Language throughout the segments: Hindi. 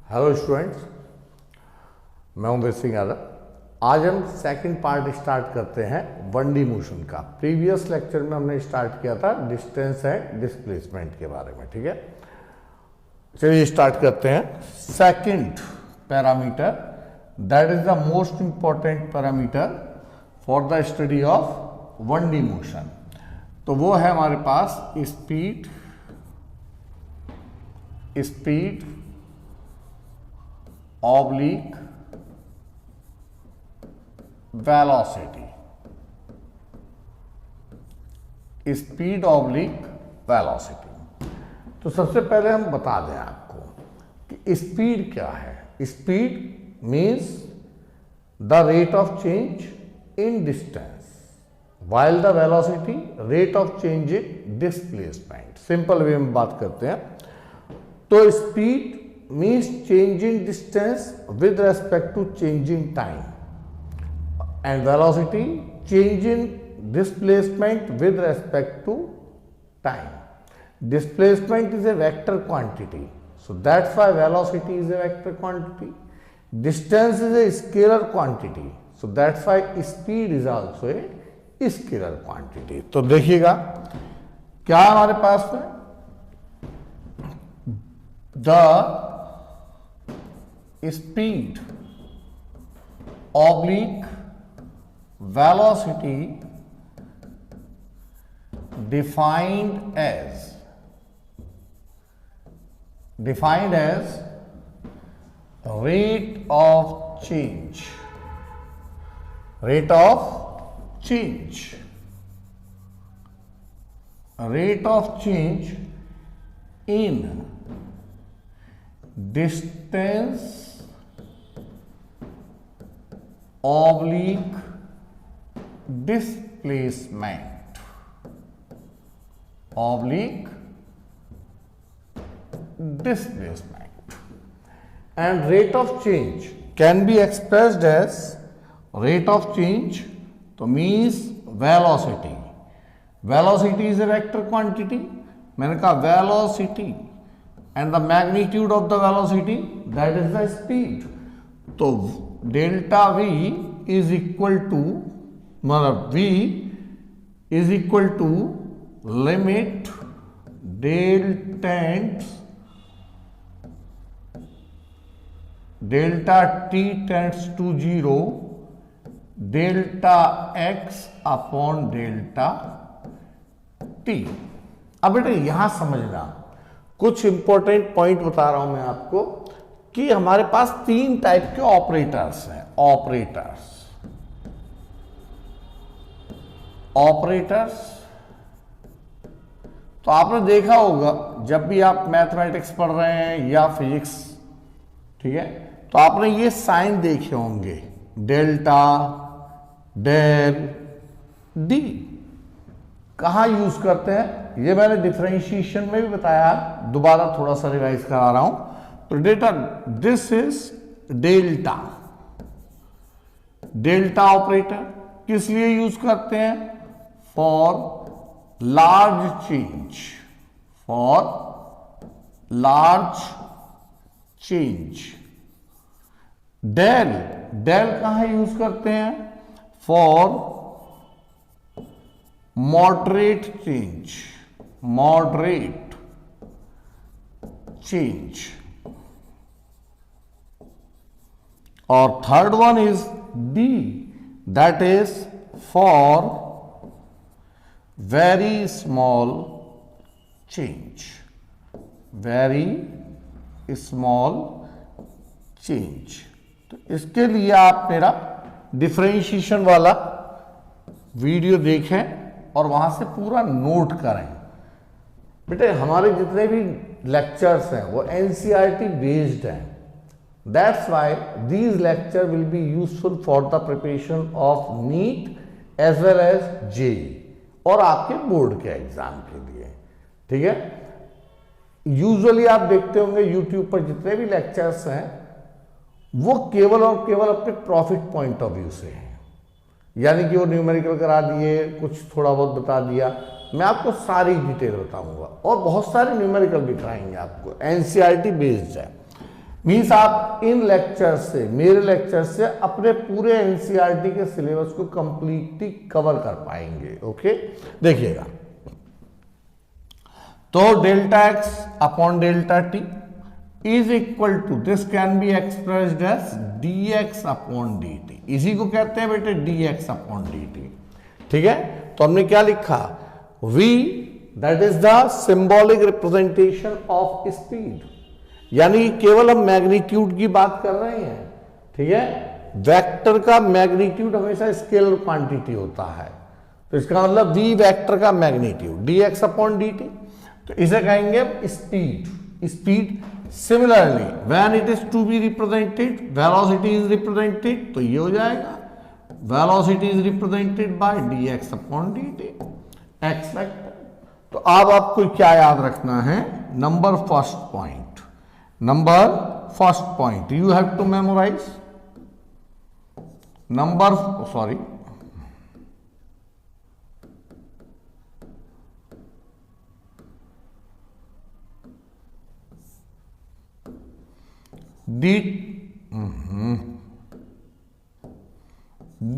हेलो स्टूडेंट्स, मैं उमेश सिंह यादव। आज हम सेकंड पार्ट स्टार्ट करते हैं 1D मोशन का। प्रीवियस लेक्चर में हमने स्टार्ट किया था डिस्टेंस एंड डिस्प्लेसमेंट के बारे में। ठीक है, चलिए स्टार्ट करते हैं। Second parameter, that is the most important parameter for the study of 1D motion. तो वो है हमारे पास speed oblique velocity, speed oblique velocity. तो सबसे पहले हम बता दें आपको कि स्पीड क्या है। Speed means the rate of change in distance, while the velocity rate of change in displacement। Simple way में बात करते हैं तो speed means change in distance with respect to change in time, and velocity change in displacement with respect to time. Displacement is a vector quantity, so that's why velocity is a vector quantity. Distance is a scalar quantity, so that's why speed is also a scalar quantity। तो देखिएगा क्या हमारे पास में the speed oblique velocity defined as rate of change in distance oblique displacement, and rate of change can be expressed as rate of change तो means velocity is a vector quantity। मैंने कहा velocity and the magnitude of the velocity, that is the speed। तो delta v is equal to, मतलब v is equal to limit delta t tends to 0 delta x upon delta t। अब बेटा यहां समझना, कुछ इंपॉर्टेंट पॉइंट बता रहा हूं मैं आपको कि हमारे पास तीन टाइप के ऑपरेटर्स हैं। ऑपरेटर्स तो आपने देखा होगा जब भी आप मैथमेटिक्स पढ़ रहे हैं या फिजिक्स, ठीक है, तो आपने ये साइन देखे होंगे, डेल्टा, डेल, डी। कहां यूज करते हैं ये मैंने डिफरेंशिएशन में भी बताया, दोबारा थोड़ा सा रिवाइज करा रहा हूं। तो data, this is delta operator किस लिए यूज करते हैं? For large change. डेल कहां यूज करते हैं? For moderate change. और third one is D, that is for very small change. तो इसके लिए आप मेरा डिफरेंशिएशन वाला वीडियो देखें और वहां से पूरा नोट करें। बेटे हमारे जितने भी लेक्चर्स हैं वो एनसीईआरटी बेस्ड हैं, that's why these lecture will be useful for the preparation of NEET as well as JEE और आपके बोर्ड के एग्जाम के लिए। ठीक है, यूजुअली आप देखते होंगे यूट्यूब पर जितने भी लेक्चर्स हैं वो केवल और केवल अपने प्रॉफिट पॉइंट ऑफ व्यू से हैं, यानी कि वो न्यूमेरिकल करा दिए, कुछ थोड़ा बहुत बता दिया। मैं आपको सारी डिटेल बताऊंगा और बहुत सारे न्यूमेरिकल भी कराएंगे आपको, एनसीईआरटी बेस्ड है। मीन्स आप इन लेक्चर से, मेरे लेक्चर से अपने पूरे एनसीईआरटी के सिलेबस को कंप्लीटली कवर कर पाएंगे। ओके, देखिएगा, तो delta x upon delta t is equal to, this can be expressed as d x upon d t. इसी को कहते हैं बेटे d x upon d t. ठीक है, तो हमने क्या लिखा, v that is the symbolic representation of speed, यानी केवल हम मैग्नीट्यूड की बात कर रहे हैं। ठीक है, वेक्टर का मैग्नीट्यूड हमेशा स्केलर क्वांटिटी होता है, तो इसका मतलब v वेक्टर का मैग्नीट्यूड dx अपॉन dt, तो इसे कहेंगे speed. Speed similarly when it is to be represented, velocity is represented, तो ये हो जाएगा velocity is represented by dx upon dt, x vector. तो अब आपको क्या याद रखना है, number first point, number first point you have to memorise number, sorry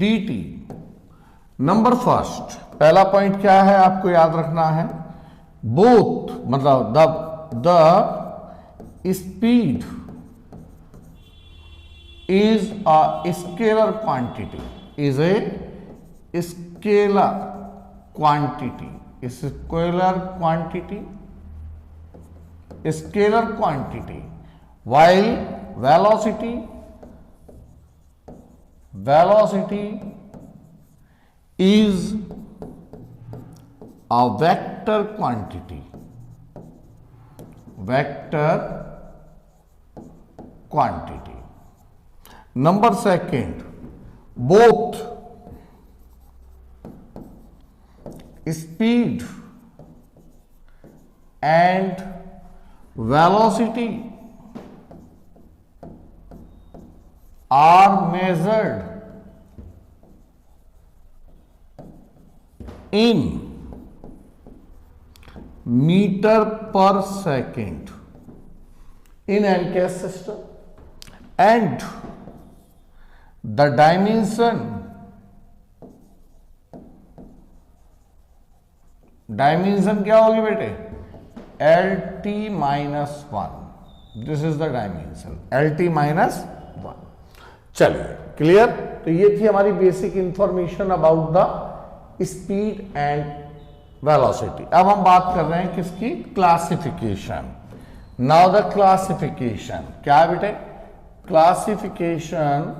dt। Number first, पहला पॉइंट क्या है आपको याद रखना है, बोथ मतलब the speed is a scalar quantity, is a scalar quantity, scalar quantity, scalar quantity, while velocity is a vector quantity, vector quantity. Number second, both speed and velocity are measured in meter per second in NCAS system, and the dimension क्या होगी बेटे, LT minus one, this is the dimension LT minus one. चलिए क्लियर, तो ये थी हमारी basic information about the speed and velocity. अब हम बात कर रहे हैं किसकी, क्लासिफिकेशन। नाउ द क्लासिफिकेशन क्या है बेटे, क्लासिफिकेशन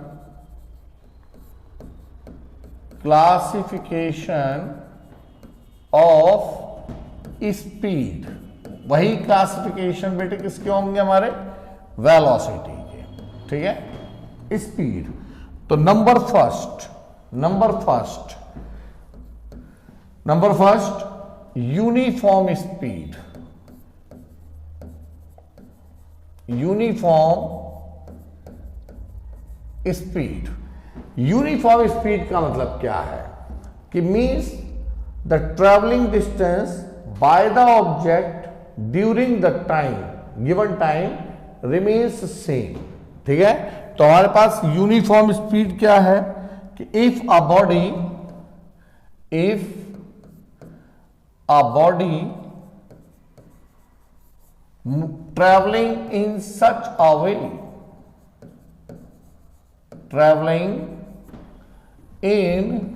ऑफ स्पीड, वही क्लासिफिकेशन बेटे किसके होंगे, हमारे वेलोसिटी के। ठीक है, स्पीड। तो number first uniform speed, uniform speed का मतलब क्या है कि means the travelling distance by the object during the time, given time remains same. ठीक है, तो हमारे पास यूनिफॉर्म स्पीड क्या है कि if a body traveling in such a way, traveling in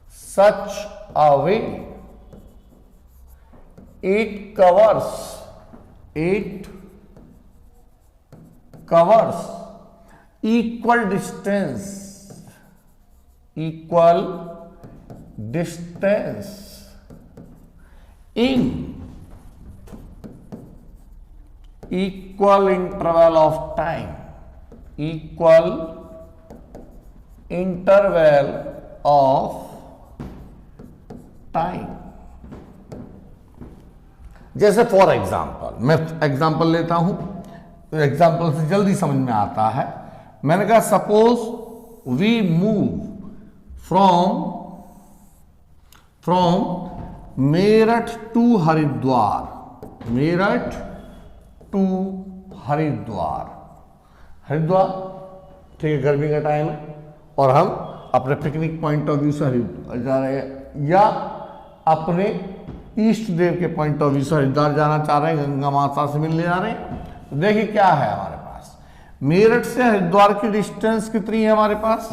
such a way, it covers equal distance in equal interval of time, जैसे फॉर एग्जाम्पल, मैं एग्जाम्पल लेता हूं, एग्जाम्पल से जल्दी समझ में आता है। मैंने कहा suppose we move from Meerut to Haridwar, Meerut to Haridwar, Haridwar ठीक है, गर्मी का टाइम है और हम अपने पिकनिक पॉइंट ऑफ व्यू से हरिद्वार जा रहे हैं, या अपने ईष्ट देव के पॉइंट ऑफ व्यू से हरिद्वार जाना चाह रहे हैं, गंगा माता से मिलने जा रहे हैं। तो देखिए क्या है हमारे पास, मेरठ से हरिद्वार की डिस्टेंस कितनी है हमारे पास,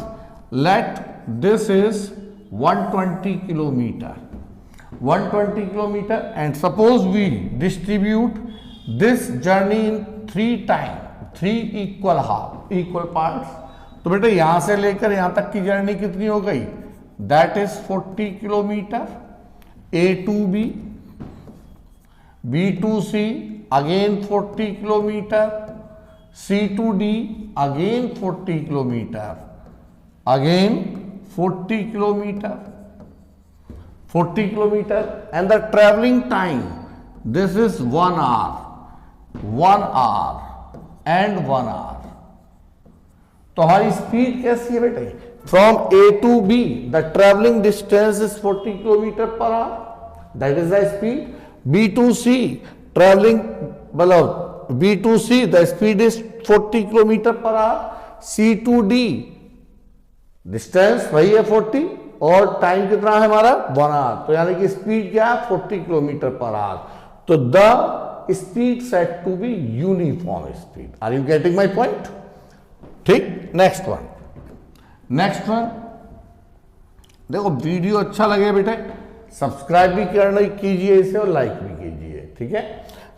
let this is 120 kilometre, 120 kilometre, and suppose we distribute this journey in 3 time, 3 equal parts. तो बेटा यहां से लेकर यहां तक की जर्नी कितनी हो गई, that is 40 kilometre. A to B, B to C again 40 kilometre, C to D again 40 kilometre, again 40 kilometre, 40 kilometre, and the traveling time, this is 1 hour, 1 hour and 1 hour। तो हमारी स्पीड कैसी है बेटे, from A to B the traveling distance is 40 kilometre per our, that is the speed। B to C traveling मतलब B to C the speed is 40 kilometre per our. C to D distance वही है 40 और टाइम कितना है हमारा 1 आवर, तो यानी कि स्पीड क्या है 40 किलोमीटर पर आवर। तो the speed set to be uniform speed. Are you getting my point? ठीक, नेक्स्ट वन, नेक्स्ट वन देखो, वीडियो अच्छा लगे बेटे सब्सक्राइब भी करना कीजिए इसे और लाइक भी कीजिए, ठीक है।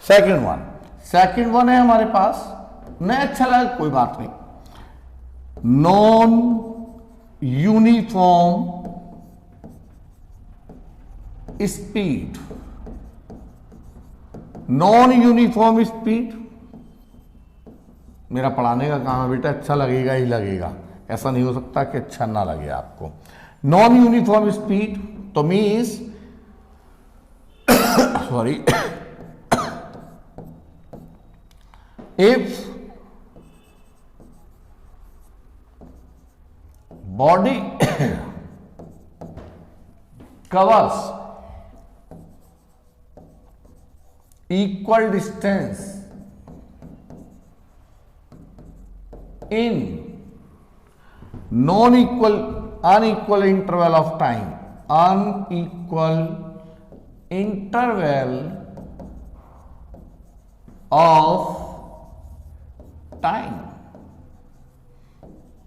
सेकंड वन है हमारे पास, नहीं अच्छा लगा कोई बात नहीं, non uniform speed, non uniform speed. मेरा पढ़ाने का काम है बेटा, अच्छा लगेगा ही लगेगा, ऐसा नहीं हो सकता कि अच्छा ना लगे आपको। नॉन यूनिफॉर्म स्पीड तो means sorry, if body covers equal distance in unequal interval of time, unequal interval of time,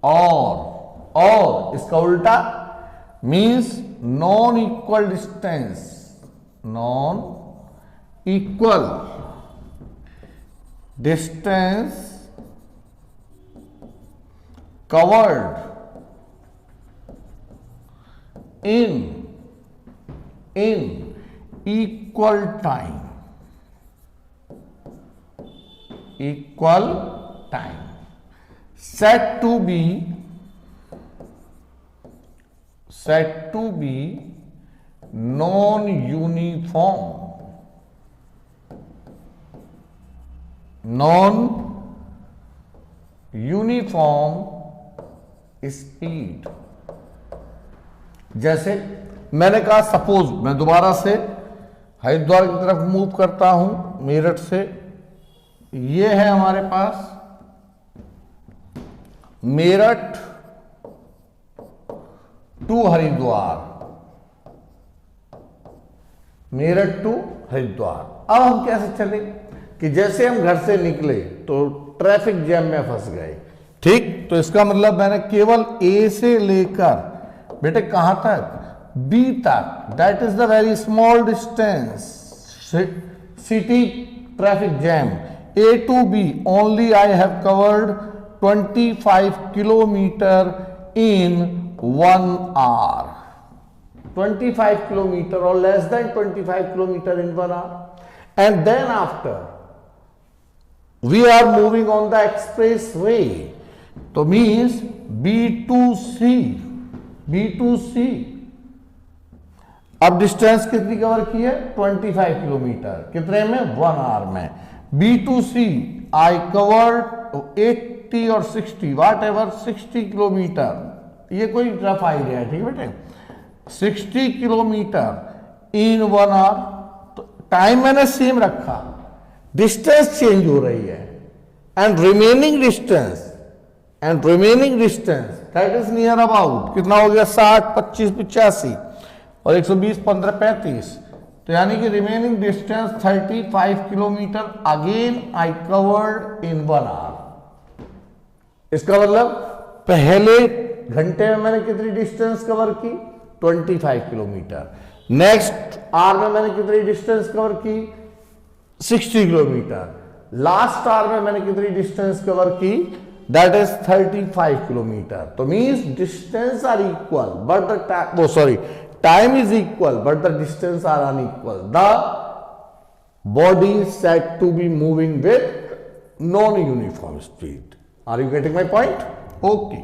और इसका उल्टा means non equal distance, non equal distance covered in equal time, said to be non-uniform speed. जैसे मैंने कहा, सपोज मैं दोबारा से हरिद्वार की तरफ मूव करता हूं मेरठ से, ये है हमारे पास मेरठ टू हरिद्वार, मेरठ टू हरिद्वार। अब हम कैसे चले कि जैसे हम घर से निकले तो ट्रैफिक जैम में फंस गए, ठीक। तो इसका मतलब मैंने केवल ए से लेकर बेटे कहां तक, बी तक, that is the very small distance, city traffic jam, A to B only I have covered 25 kilometre in 1 hour, 25 kilometer or less than 25 kilometer in 1 hour, and then after we are moving on the expressway, तो means B to C, अब डिस्टेंस कितनी कवर की है 25 किलोमीटर, कितने में 1 hour में। B to C I covered 80 और 60 वाट एवर 60 किलोमीटर, ये कोई रफ आइडिया है, ठीक है बेटे, 60 किलोमीटर इन 1 hour। तो टाइम मैंने सेम रखा, डिस्टेंस चेंज हो रही है, and remaining distance that is near about कितना हो गया 60, 25, 85 और 120, 15, 35, तो यानी कि remaining distance 35 kilometre again I covered in 1 hour. इसका मतलब पहले घंटे में मैंने कितनी डिस्टेंस कवर की 25 किलोमीटर, नेक्स्ट आवर में मैंने कितनी डिस्टेंस कवर की 60 किलोमीटर, लास्ट आवर में मैंने कितनी डिस्टेंस कवर की दैट इज 35 किलोमीटर। तो means distance are equal but the time is equal but the distance are unequal. The body is said to be moving with non-uniform speed. Are you getting my point? Okay.